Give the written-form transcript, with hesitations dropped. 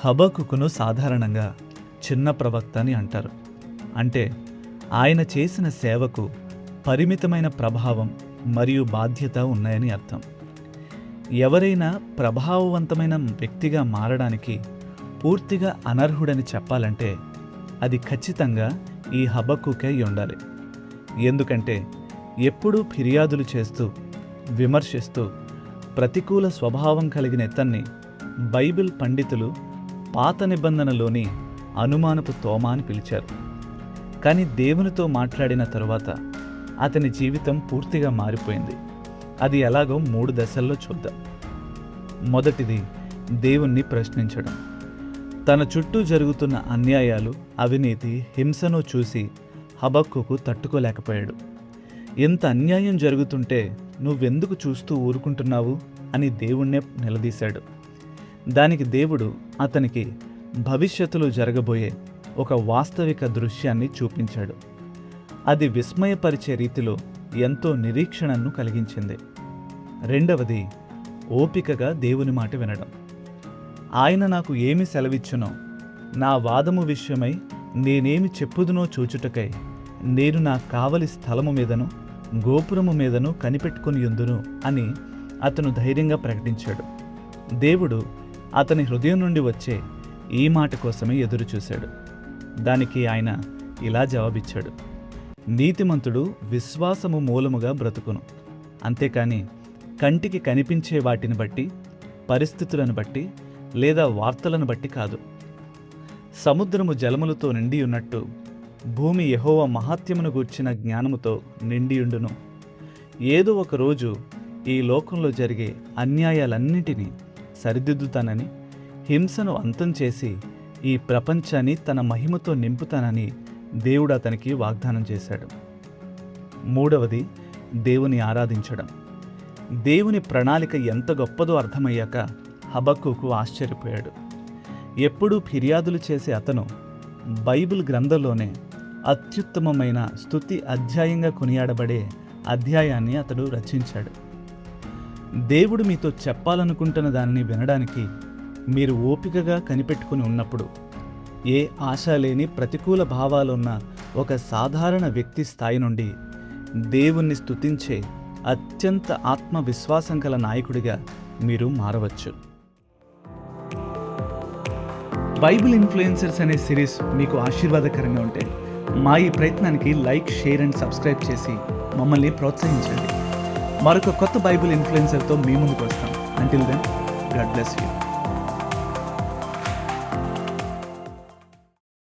హబక్కుకును సాధారణంగా చిన్న ప్రవక్త అని అంటారు. అంటే ఆయన చేసిన సేవకు పరిమితమైన ప్రభావం మరియు బాధ్యత ఉన్నాయని అర్థం. ఎవరైనా ప్రభావవంతమైన వ్యక్తిగా మారడానికి పూర్తిగా అనర్హుడని చెప్పాలంటే అది ఖచ్చితంగా ఈ హబక్కుకే అయి ఉండాలి. ఎందుకంటే ఎప్పుడూ ఫిర్యాదులు చేస్తూ, విమర్శిస్తూ, ప్రతికూల స్వభావం కలిగిన ఇతన్ని బైబిల్ పండితులు పాత నిబంధనలోని అనుమానపు తోమ అని పిలిచారు. కానీ దేవునితో మాట్లాడిన తరువాత అతని జీవితం పూర్తిగా మారిపోయింది. అది ఎలాగో 3 దశల్లో చూద్దాం. మొదటిది, దేవుణ్ణి ప్రశ్నించడం. తన చుట్టూ జరుగుతున్న అన్యాయాలు, అవినీతి, హింసను చూసి హబక్కుకు తట్టుకోలేకపోయాడు. ఇంత అన్యాయం జరుగుతుంటే నువ్వెందుకు చూస్తూ ఊరుకుంటున్నావు అని దేవుణ్ణే నిలదీశాడు. దానికి దేవుడు అతనికి భవిష్యత్తులో జరగబోయే ఒక వాస్తవిక దృశ్యాన్ని చూపించాడు. అది విస్మయపరిచే రీతిలో ఎంతో నిరీక్షణను కలిగించింది. రెండవది, ఓపికగా దేవుని మాట వినడం. ఆయన నాకు ఏమి సెలవిచ్చునో, నా వాదము విషయమై నేనేమి చెప్పుదునో చూచుటకై నేను నా కావలి స్థలము మీదను గోపురము మీదను కనిపెట్టుకుని యుందును అని అతను ధైర్యంగా ప్రకటించాడు. దేవుడు అతని హృదయం నుండి వచ్చే ఈ మాట కోసమే ఎదురుచూశాడు. దానికి ఆయన ఇలా జవాబిచ్చాడు: నీతిమంతుడు విశ్వాసము మూలముగా బ్రతుకును, అంతేకాని కంటికి కనిపించే వాటిని బట్టి, పరిస్థితులను బట్టి లేదా వార్తలను బట్టి కాదు. సముద్రము జలములతో నిండియున్నట్టు భూమి యెహోవా మహాత్యమును గూర్చిన జ్ఞానముతో నిండియుండును. ఏదో ఒక రోజు ఈ లోకంలో జరిగే అన్యాయాలన్నింటినీ సరిదిద్దుతానని, హింసను అంతం చేసి ఈ ప్రపంచాన్ని తన మహిమతో నింపుతానని దేవుడు అతనికి వాగ్దానం చేశాడు. మూడవది, దేవుని ఆరాధించడం. దేవుని ప్రణాళిక ఎంత గొప్పదో అర్థమయ్యాక హబక్కుకు ఆశ్చర్యపోయాడు. ఎప్పుడూ ఫిర్యాదులు చేసే అతను బైబిల్ గ్రంథంలోనే అత్యుత్తమమైన స్తుతి అధ్యాయంగా కొనియాడబడే అధ్యాయాన్ని అతడు రచించాడు. దేవుడు మీతో చెప్పాలనుకుంటున్న దానిని వినడానికి మీరు ఓపికగా కనిపెట్టుకుని ఉన్నప్పుడు, ఏ ఆశ లేని ప్రతికూల భావాలున్న ఒక సాధారణ వ్యక్తి స్థాయి నుండి దేవుణ్ణి స్తుతించే అత్యంత ఆత్మవిశ్వాసం గల నాయకుడిగా మీరు మారవచ్చు. బైబిల్ ఇన్ఫ్లుయెన్సర్స్ అనే సిరీస్ మీకు ఆశీర్వాదకరంగా ఉంటే మా ఈ ప్రయత్నానికి లైక్, షేర్ అండ్ సబ్స్క్రైబ్ చేసి మమ్మల్ని ప్రోత్సహించండి. మరొక కొత్త బైబిల్ ఇన్ఫ్లుయెన్సర్తో మీ ముందుకు వస్తాం. Until then, God bless you.